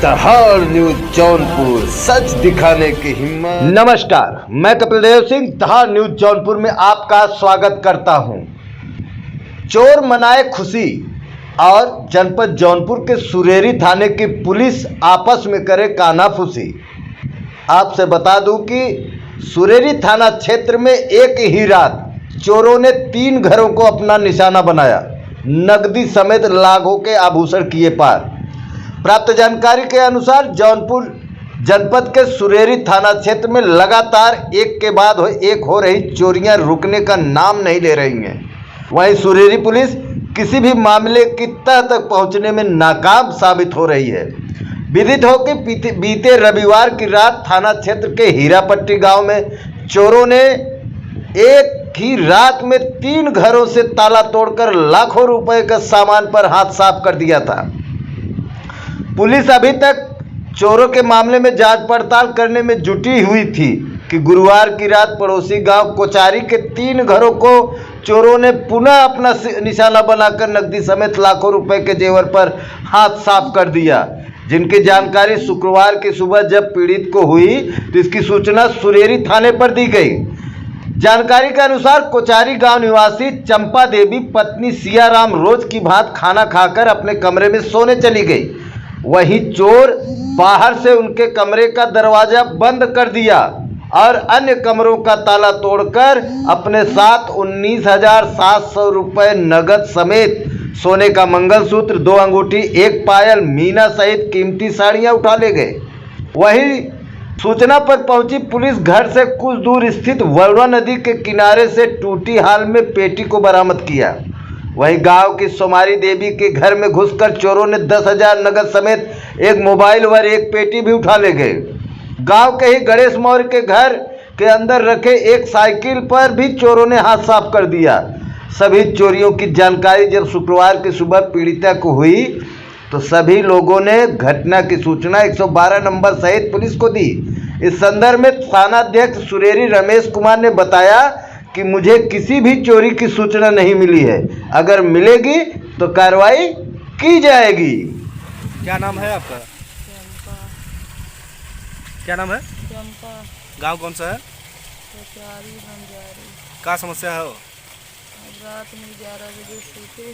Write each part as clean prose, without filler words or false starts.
दहाड़ न्यूज जौनपुर, सच दिखाने की हिम्मत। नमस्कार, मैं कपिल देव सिंह दहाड़ न्यूज जौनपुर में आपका स्वागत करता हूं। चोर मनाए खुशी और जनपद जौनपुर के सुरेरी थाने की पुलिस आपस में करे कानाफूसी। आपसे बता दूं कि सुरेरी थाना क्षेत्र में एक ही रात चोरों ने 3 घरों को अपना निशाना बनाया, नकदी समेत लाखों के आभूषण किए पार। प्राप्त जानकारी के अनुसार जौनपुर जनपद के सुरेरी थाना क्षेत्र में लगातार एक के बाद एक हो रही चोरियां रुकने का नाम नहीं ले रही हैं। वहीं सुरेरी पुलिस किसी भी मामले की तह तक पहुंचने में नाकाम साबित हो रही है। विदित हो कि बीते रविवार की रात थाना क्षेत्र के हीरापट्टी गांव में चोरों ने एक ही रात में 3 घरों से ताला तोड़कर लाखों रुपए का सामान पर हाथ साफ कर दिया था। पुलिस अभी तक चोरों के मामले में जांच पड़ताल करने में जुटी हुई थी कि गुरुवार की रात पड़ोसी गांव कोचारी के 3 घरों को चोरों ने पुनः अपना निशाना बनाकर नकदी समेत लाखों रुपए के जेवर पर हाथ साफ कर दिया, जिनकी जानकारी शुक्रवार की सुबह जब पीड़ित को हुई तो इसकी सूचना सुरेरी थाने पर दी गई। जानकारी के अनुसार कोचारी गांव निवासी चंपा देवी पत्नी सियाराम रोज की भांति खाना खाकर अपने कमरे में सोने चली गई। वहीं चोर बाहर से उनके कमरे का दरवाजा बंद कर दिया और अन्य कमरों का ताला तोड़कर अपने साथ 19,700 रुपये नगद समेत सोने का मंगलसूत्र, 2 अंगूठी, 1 पायल, मीना सहित कीमती साड़ियां उठा ले गए। वहीं सूचना पर पहुंची पुलिस घर से कुछ दूर स्थित वरुणा नदी के किनारे से टूटी हाल में पेटी को बरामद किया। वहीं गांव की सोमारी देवी के घर में घुसकर चोरों ने 10,000 नगद समेत 1 मोबाइल व 1 पेटी भी उठा ले गए। गांव के ही गणेश मौर्य के घर के अंदर रखे एक साइकिल पर भी चोरों ने हाथ साफ कर दिया। सभी चोरियों की जानकारी जब शुक्रवार की सुबह पीड़िता को हुई तो सभी लोगों ने घटना की सूचना 112 नंबर सहित पुलिस को दी। इस संदर्भ में थानाध्यक्ष सुरेरी रमेश कुमार ने बताया कि मुझे किसी भी चोरी की सूचना नहीं मिली है, अगर मिलेगी तो कार्रवाई की जाएगी। क्या नाम है आपका? चंपा। क्या नाम है? चंपा। गांव कौन सा है? कोचारी बंजारी। क्या समस्या है? रात में 11 बजे सूते,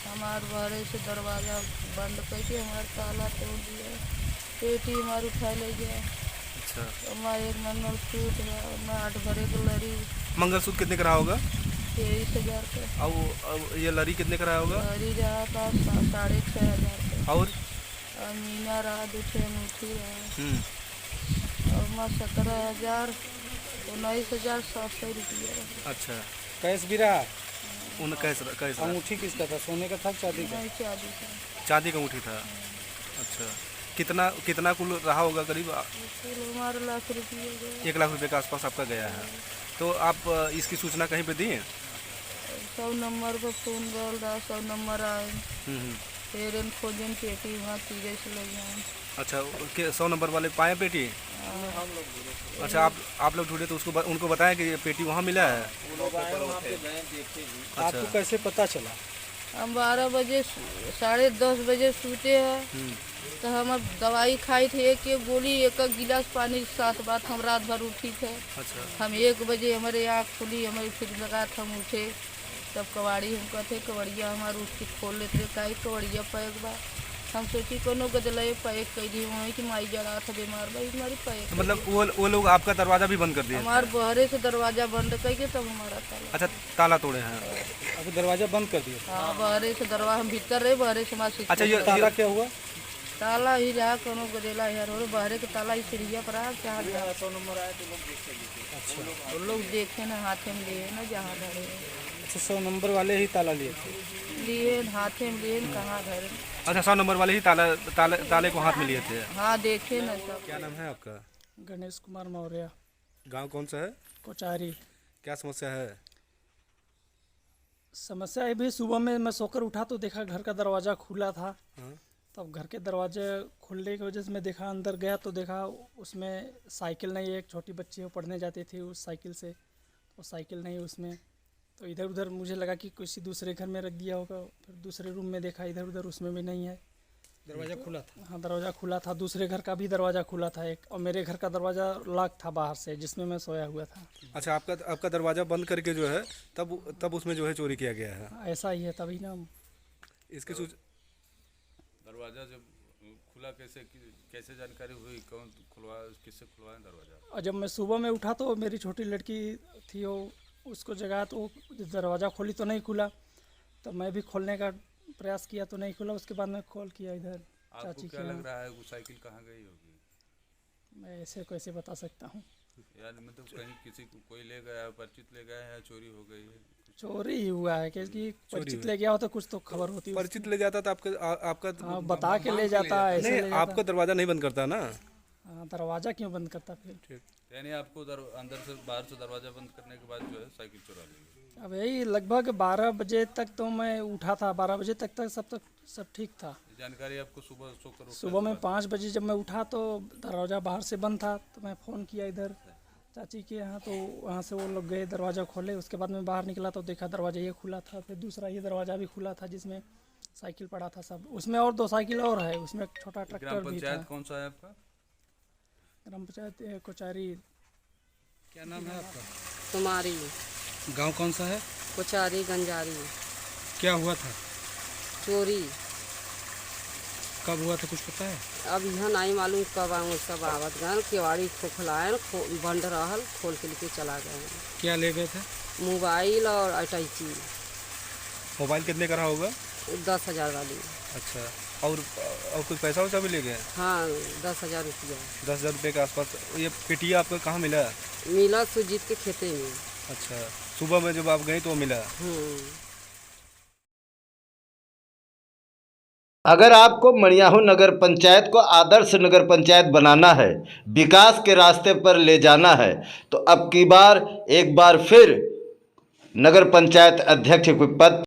हमार बाहर से दरवाजा बंद करके हमारा ताला तोड़ दिया, पेटी हमारी उठा ले गया। अच्छा, हमारा एक मंगलसूत्र है, मैं 8 भरे को लड़ी। मंगलसूत्र कितने का रहा होगा? 23,000 का। और ये लड़ी कितने का रहा होगा? लड़ी रहा था 6,500 का। और मीना रहा 2 अंगूठी रहा, और मैं 17,19,700 रुपया रहा। अच्छा, कैश भी रहा? उन कैसे अंगूठी किसका था, सोने का था चांदी का? नहीं, चाबी का। चांदी का अंगूठी था। अच्छा, कितना कुल रहा होगा करीब? हमारा लाख रुपया गया। 1 लाख रुपए के आसपास आपका गया है। तो आप इसकी सूचना कहीं पे दी है? 100 नंबर पर फोन बोल रहा, 100 नंबर आए, फिर इन खोजन पेटी वहाँ तीरे से ले जाए। अच्छा, 100 नंबर वाले पाए पेटी? अच्छा, आप लोग ढूंढे तो उनको बताया कि ये पेटी वहाँ मिला है? आपको कैसे पता चला? हम 12 बजे 10:30 बजे सूते हैं, तो हम अब दवाई खाई थे, एक गोली, एक गिलास पानी, 7 बात हम रात भर उठी थे। अच्छा, हम 1 बजे हमारे आँख खुली, हमारी फिर लगा था, हम उठे तब कबाड़ी हम कहते कबड़िया हमारे उठ के खोल लेते, काई कबड़िया पैक बा। हम सोची कोनो गदले पैक कैदी वहीं की माई जड़ा था बीमार भाई हमारी पैक। तो मतलब वो लोग आपका दरवाजा भी बंद कर दिया? हमारे बहरे से दरवाजा बंद करके तब हमारा ताला। अच्छा, ताला तोड़े हैं? अभी दरवाजा बंद कर दिया? हाँ, बहरे से दरवाजा, हम भीतर रहे, बहरे से हमारे। अच्छा, ये ताला क्या हुआ? ताला ही रहा, कोनो गदेला यार और बहरे के ताला ही सीढ़िया पर रहा। क्या 100 नंबर आया तो लोग देखे। अच्छा, तो लोग देखे ना, हाथे में लिए ना, जहाँ धरे। अच्छा, 100 नंबर वाले ही ताला लिए थे? लिए हाथे में लिए, कहाँ धरे। अच्छा, 100 नंबर वाले ही ताले को हाथ में लिए थे? हाँ, देखे ना सब। क्या नाम है आपका? गणेश कुमार मौर्य। गांव कौन सा है? कोचारी। क्या समस्या है? समस्या ये भी, सुबह में मैं सोकर उठा तो देखा घर का दरवाज़ा खुला था। तब घर के दरवाजे खुलने की वजह से मैं देखा, अंदर गया तो देखा उसमें साइकिल नहीं, एक छोटी बच्ची वो पढ़ने जाती थी उस साइकिल से, वो साइकिल नहीं उसमें। तो इधर उधर मुझे लगा कि किसी दूसरे घर में रख दिया होगा, फिर दूसरे रूम में देखा इधर उधर, उसमें भी नहीं है। दरवाज़ा खुला था? हाँ, दरवाज़ा खुला था। दूसरे घर का भी दरवाज़ा खुला था एक, और मेरे घर का दरवाज़ा लॉक था बाहर से, जिसमें मैं सोया हुआ था। अच्छा, आपका दरवाज़ा बंद करके जो है तब उसमें जो है चोरी किया गया है। ऐसा ही है, तभी ना। इसकी दरवाज़ा जब खुला कैसे जानकारी हुई, कौन खुलवाया, किससे खुलवाया दरवाज़ा? और जब मैं सुबह में उठा तो मेरी छोटी लड़की थी, वो उसको जगाया तो दरवाज़ा खोली तो नहीं खुला, तो मैं भी खोलने का प्रयास किया तो नहीं खुला। उसके बाद मैं कॉल किया इधर आपको चाची क्या के लग यहाँ। रहा है वो साइकिल कहाँ गई होगी? मैं ऐसे कैसे बता सकता हूँ। यार मतलब कहीं किसी को कोई ले गया, परिचित ले गया है, या चोरी हो गई है? चोरी ही हुआ है, क्योंकि परिचित ले गया हो तो कुछ तो खबर होती। परिचित ले जाता तो आपका हाँ, बता के ले जाता है, ऐसे ले नहीं, जाता। आपका दरवाज़ा नहीं बंद करता ना। हाँ, दरवाज़ा क्यों बंद करता फिर? यानी आपको अंदर से बाहर से दरवाज़ा बंद करने के बाद जो है साइकिल चुरा ली? अब यही लगभग 12 बजे तक तो मैं उठा था, 12 बजे तक सब ठीक था। जानकारी आपको सुबह सोकर सुबह में 5 बजे जब मैं उठा तो दरवाज़ा बाहर से बंद था, तो मैं फ़ोन किया इधर चाची के यहाँ, तो वहाँ से वो लोग गए, दरवाज़ा खोले। उसके बाद मैं बाहर निकला तो देखा दरवाज़ा ये खुला था, फिर दूसरा ये दरवाज़ा भी खुला था जिसमें साइकिल पड़ा था सब। उसमें और 2 साइकिल और है, उसमें एक छोटा ट्रैक्टर ग्राम भी था। पंचायत कौन सा है आपका? ग्राम पंचायत कोचारी। क्या नाम है आपका? कुमारी, गांव कौन सा है? कुचारी, गंजारी। क्या हुआ था? चोरी कब हुआ था, कुछ पता है? अब यहाँ नहीं मालूम कब आऊँ, सब आवत गए, केवाड़ी खोखलाए बंद रहल, खोल के लेके चला गए। क्या ले गए थे? मोबाइल और अटैची मोबाइल कितने का रहा होगा? 10,000 वाली। अच्छा, और कुछ पैसा वैसा भी ले गए? हाँ, 10,000 रुपया 10,000 रुपये के आसपास। ये पेटिया आपको कहाँ मिला? मिला सुजीत के खेते में। अच्छा, सुबह में जब आप गए तो मिला? अगर आपको मड़ियाहू नगर पंचायत को आदर्श नगर पंचायत बनाना है, विकास के रास्ते पर ले जाना है, तो अब की बार एक बार फिर नगर पंचायत अध्यक्ष के पद